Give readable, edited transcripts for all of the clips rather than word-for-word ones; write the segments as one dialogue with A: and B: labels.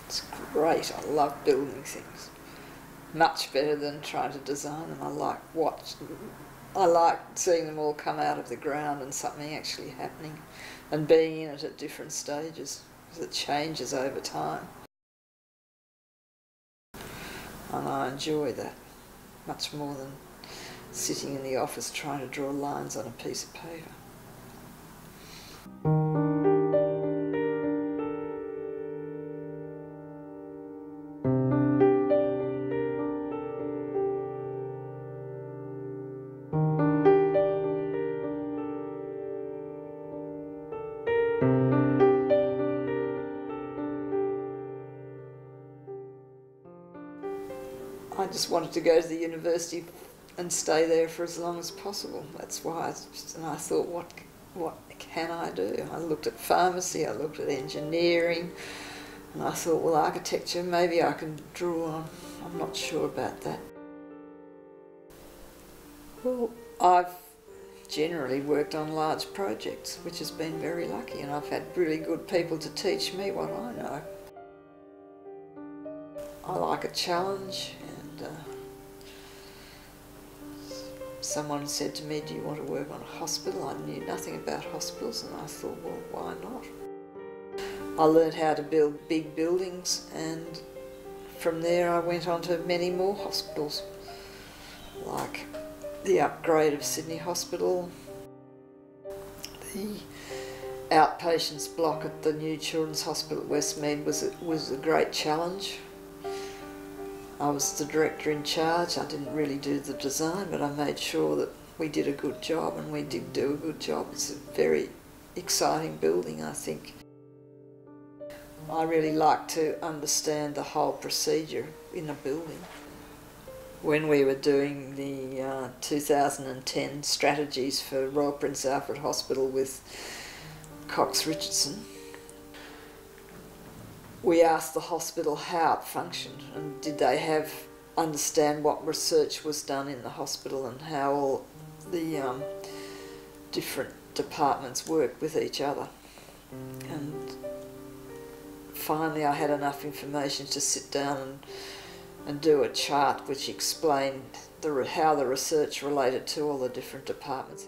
A: It's great. I love building things. Much better than trying to design them. I like seeing them all come out of the ground and something actually happening and being in it at different stages, because it changes over time. And I enjoy that much more than sitting in the office trying to draw lines on a piece of paper. I just wanted to go to the university and stay there for as long as possible. That's why I thought, what can I do? I looked at pharmacy, I looked at engineering, and I thought, well, architecture, maybe I can draw on. I'm not sure about that. Well, I've generally worked on large projects, which has been very lucky, and I've had really good people to teach me what I know. I like a challenge, and someone said to me, do you want to work on a hospital? I knew nothing about hospitals, and I thought, well, why not? I learned how to build big buildings, and from there I went on to many more hospitals, like the upgrade of Sydney Hospital, the outpatients block at the new Children's Hospital at Westmead was a great challenge. I was the director in charge. I didn't really do the design, but I made sure that we did a good job, and we did do a good job. It's a very exciting building, I think. I really like to understand the whole procedure in a building. When we were doing the 2010 strategies for Royal Prince Alfred Hospital with Cox Richardson, we asked the hospital how it functioned, and did they understand what research was done in the hospital and how all the different departments work with each other. And finally I had enough information to sit down and do a chart which explained how the research related to all the different departments.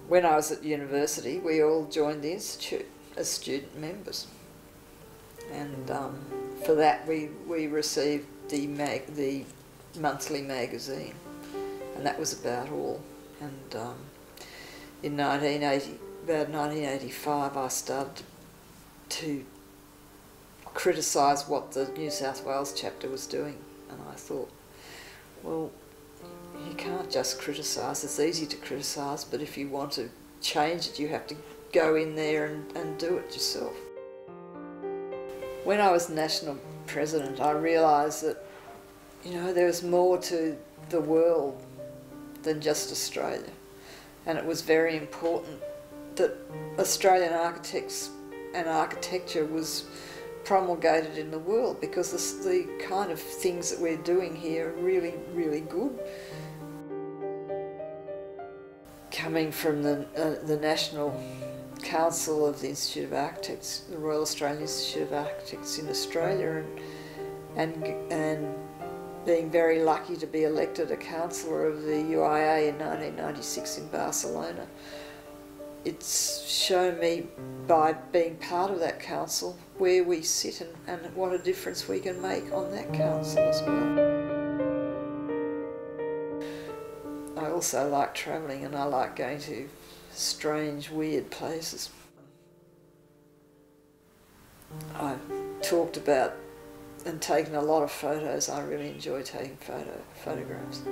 A: When I was at university, we all joined the institute as student members, and for that we received the monthly magazine, and that was about all. And in about 1985, I started to criticise what the New South Wales chapter was doing, and I thought, well, you can't just criticise. It's easy to criticise, but if you want to change it, you have to go in there and do it yourself. When I was national president, I realised that, you know, there was more to the world than just Australia, and it was very important that Australian architects and architecture was promulgated in the world, because the kind of things that we're doing here are really, really good. Coming from the National Council of the Institute of Architects, the Royal Australian Institute of Architects in Australia, and being very lucky to be elected a councillor of the UIA in 1996 in Barcelona, it's shown me, by being part of that council, where we sit and what a difference we can make on that council as well. I also like travelling, and I like going to strange, weird places. I've talked about and taken a lot of photos. I really enjoy taking photographs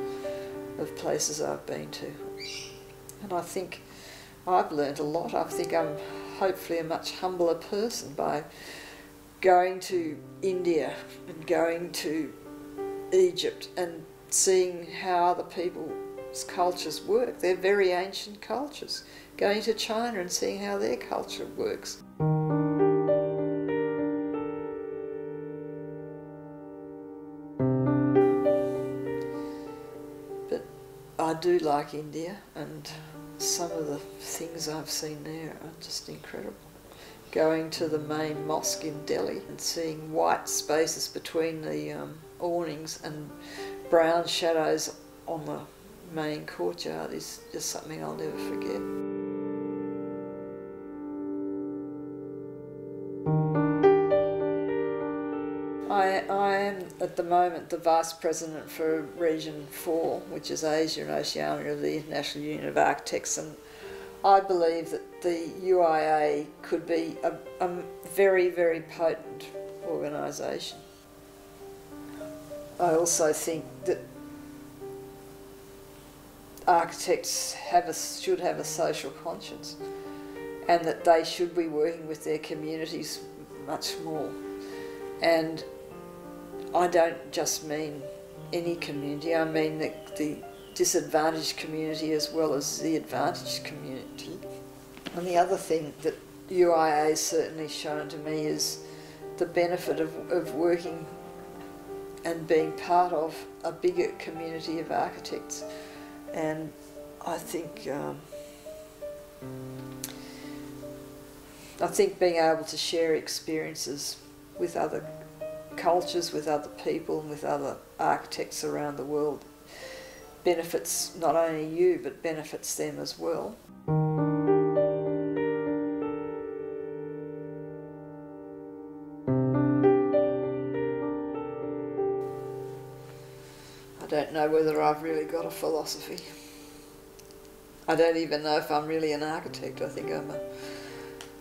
A: of places I've been to. And I think I've learned a lot. I think I'm hopefully a much humbler person by going to India and going to Egypt and seeing how other people's cultures work. They're very ancient cultures. Going to China and seeing how their culture works. But I do like India, and some of the things I've seen there are just incredible. Going to the main mosque in Delhi and seeing white spaces between the awnings and brown shadows on the main courtyard is just something I'll never forget. I am at the moment the Vice President for Region 4, which is Asia and Oceania of the International Union of Architects, and I believe that the UIA could be a very, very potent organisation. I also think that architects should have a social conscience, and that they should be working with their communities much more. And I don't just mean any community, I mean the disadvantaged community as well as the advantaged community. And the other thing that UIA has certainly shown to me is the benefit of working and being part of a bigger community of architects. And I think being able to share experiences with other cultures, with other people, and with other architects around the world benefits not only you, but benefits them as well. I don't know whether I've really got a philosophy. I don't even know if I'm really an architect. I think I'm a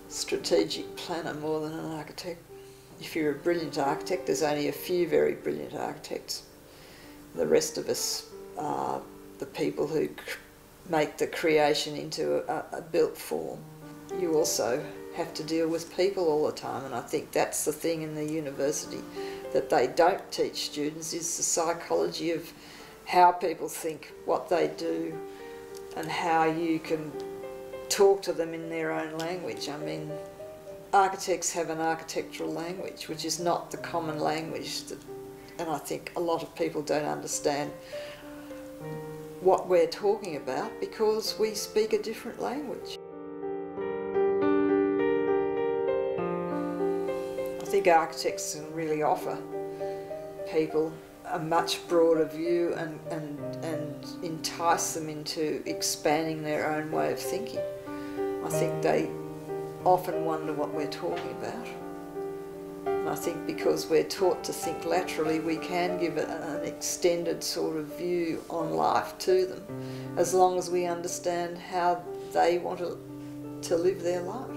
A: strategic planner more than an architect. If you're a brilliant architect, there's only a few very brilliant architects. The rest of us are the people who make the creation into a built form. You also have to deal with people all the time, and I think that's the thing in the university that they don't teach students, is the psychology of how people think, what they do, and how you can talk to them in their own language. I mean, architects have an architectural language, which is not the common language, and I think a lot of people don't understand what we're talking about because we speak a different language. I think architects can really offer people a much broader view and entice them into expanding their own way of thinking. I think they often wonder what we're talking about. And I think because we're taught to think laterally, we can give an extended sort of view on life to them, as long as we understand how they want to live their life.